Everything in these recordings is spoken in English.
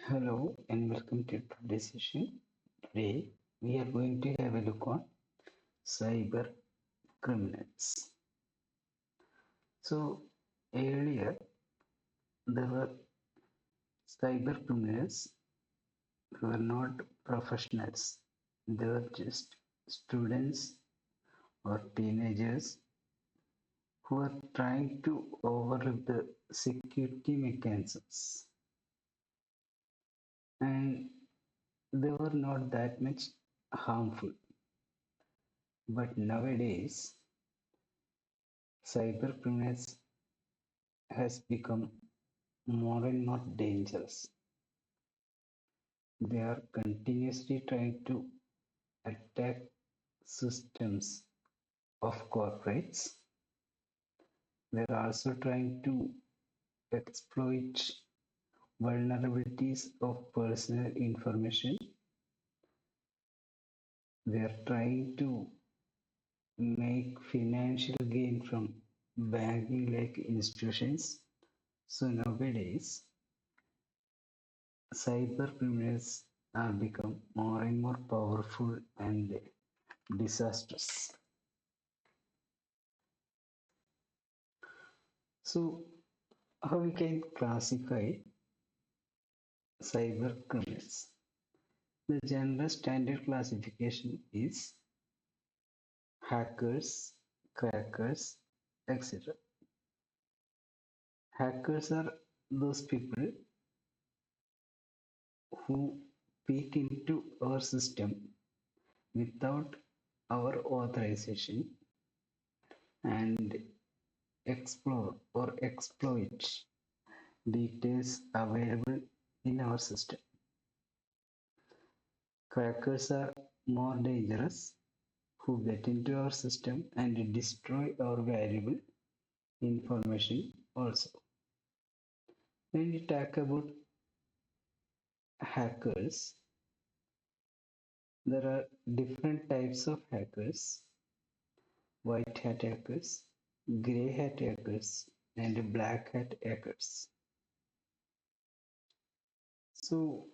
Hello and welcome to today's session. Today we are going to have a look on cyber criminals. So earlier there were cyber criminals who were not professionals. They were just students or teenagers who were trying to overlook the security mechanisms, and they were not that much harmful. But nowadays cyber criminals has become more and more dangerous. They are continuously trying to attack systems of corporates. They're also trying to exploit vulnerabilities of personal information. They are trying to make financial gain from banking like institutions. So nowadays, cyber criminals are become more and more powerful and disastrous. So how we can classify cyber criminals? The general standard classification is hackers, crackers, etc. Hackers are those people who peek into our system without our authorization and explore or exploit details available in our system. Crackers are more dangerous, who get into our system and destroy our valuable information also. When we talk about hackers, there are different types of hackers: white hat hackers, grey hat hackers, and black hat hackers. So,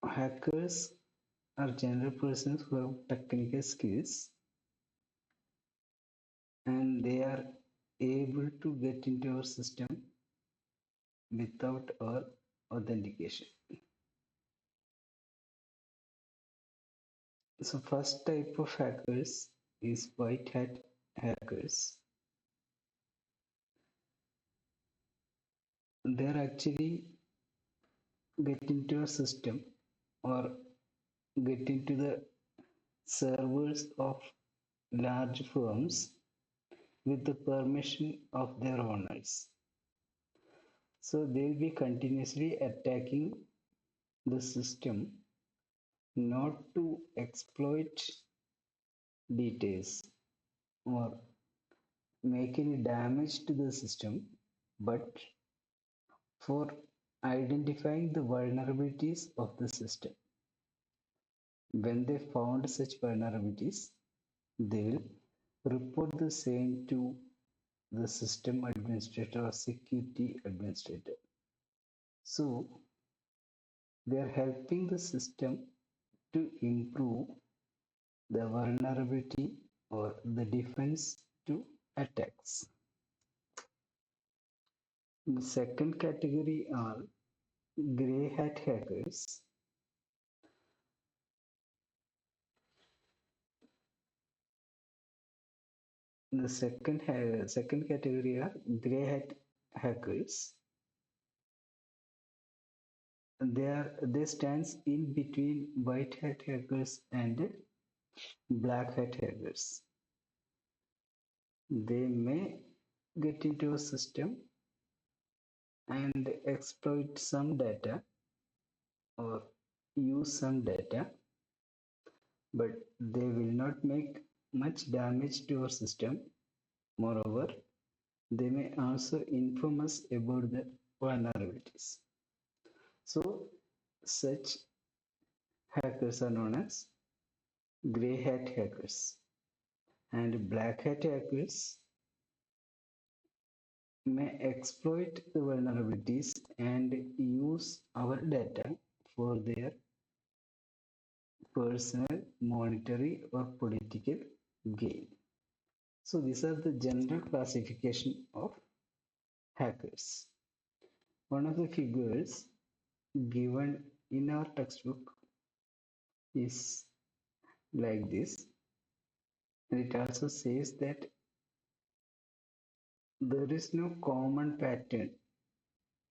hackers are general persons who have technical skills and they are able to get into our system without our authentication. So first type of hackers is white hat hackers. They're actually get into a system or get into the servers of large firms with the permission of their owners. So they'll be continuously attacking the system not to exploit details or make any damage to the system, but for identifying the vulnerabilities of the system. When they found such vulnerabilities, they will report the same to the system administrator or security administrator. So they are helping the system to improve the vulnerability or the defense to attacks. The second category are grey hat hackers. The second category are grey hat hackers. They stands in between white hat hackers and black hat hackers. They may get into a system and exploit some data or use some data, but they will not make much damage to our system. Moreover, they may also inform us about the vulnerabilities. So, such hackers are known as grey hat hackers. And black hat hackers, may exploit the vulnerabilities and use our data for their personal, monetary, or political gain. So these are the general classification of hackers. One of the figures given in our textbook is like this, and it also says that there is no common pattern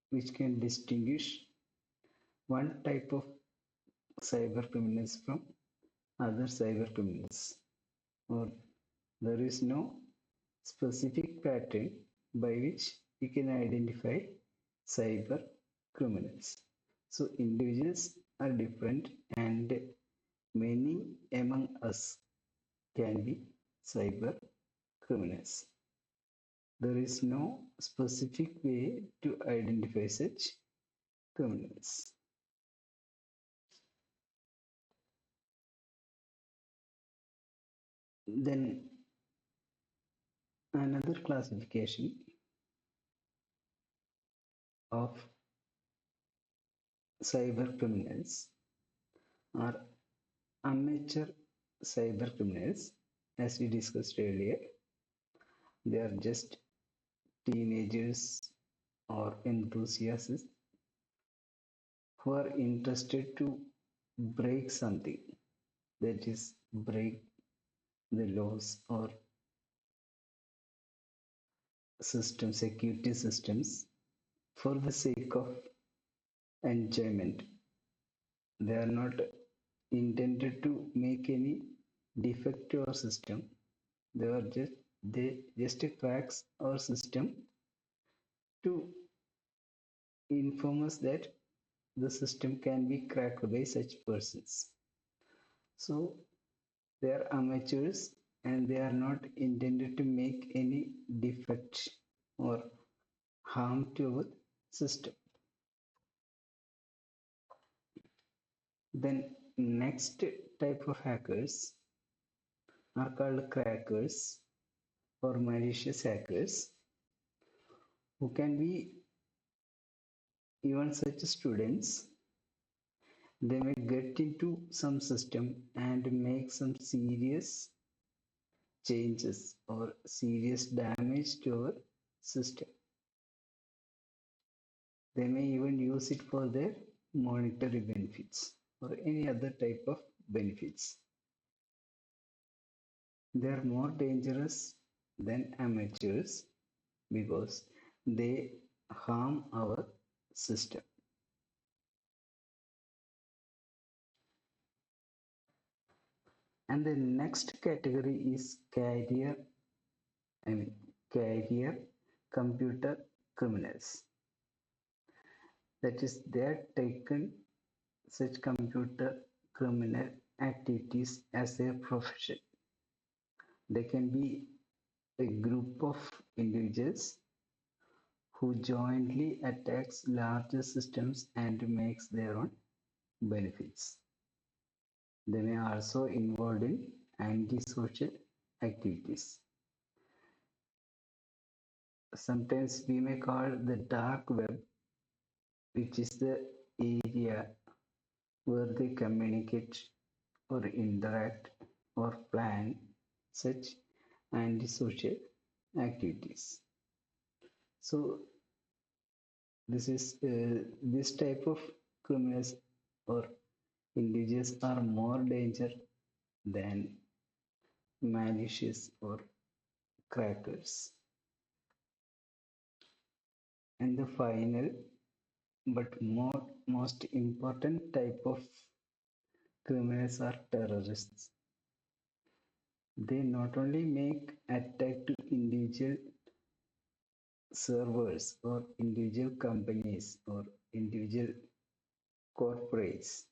which can distinguish one type of cyber criminals from other cyber criminals, or there is no specific pattern by which we can identify cyber criminals. So individuals are different and many among us can be cyber criminals. There is no specific way to identify such criminals. Then another classification of cyber criminals are amateur cyber criminals. As we discussed earlier, they are just teenagers or enthusiasts who are interested to break something, that is, break the laws or security systems for the sake of enjoyment. They are not intended to make any defect to our system. They just cracks our system to inform us that the system can be cracked by such persons. So they are amateurs and they are not intended to make any defect or harm to our system. Then next type of hackers are called crackers or malicious hackers, who can be even such students. They may get into some system and make some serious changes or serious damage to our system. They may even use it for their monetary benefits or any other type of benefits. They are more dangerous than amateurs because they harm our system. And the next category is carrier computer criminals. That is, they are taken such computer criminal activities as their profession. They can be a group of individuals who jointly attacks larger systems and makes their own benefits. They may also involved in antisocial activities. Sometimes we may call the dark web, which is the area where they communicate or interact or plan such antisocial activities. So this type of criminals or individuals are more danger than malicious or crackers. And the final but most important type of criminals are terrorists. They not only make attack to individual servers or individual companies or individual corporates,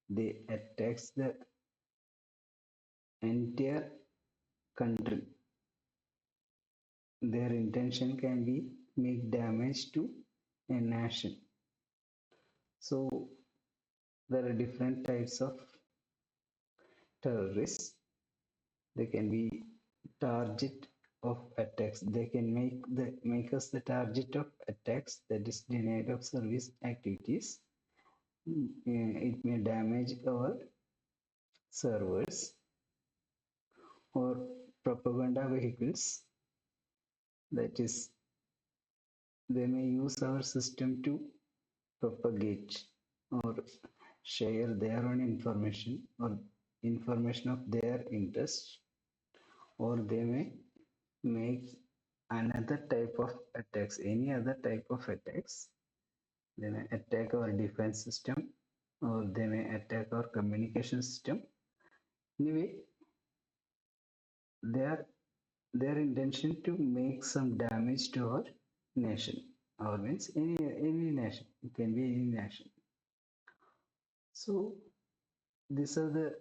they attacks the entire country. Their intention can be make damage to a nation. So there are different types of terrorists. They can be target of attacks. They can make us the target of attacks, that is denied of service activities. It may damage our servers or propaganda vehicles. That is, they may use our system to propagate or share their own information or information of their interest, or they may make another type of attacks, any other type of attacks. They may attack our defense system, or they may attack our communication system. Anyway, their their intention to make some damage to our nation, or means any nation. It can be any nation. So these are the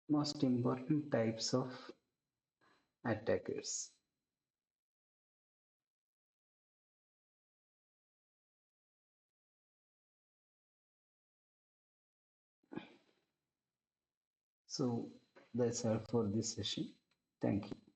most important types of attackers. So that's all for this session. Thank you.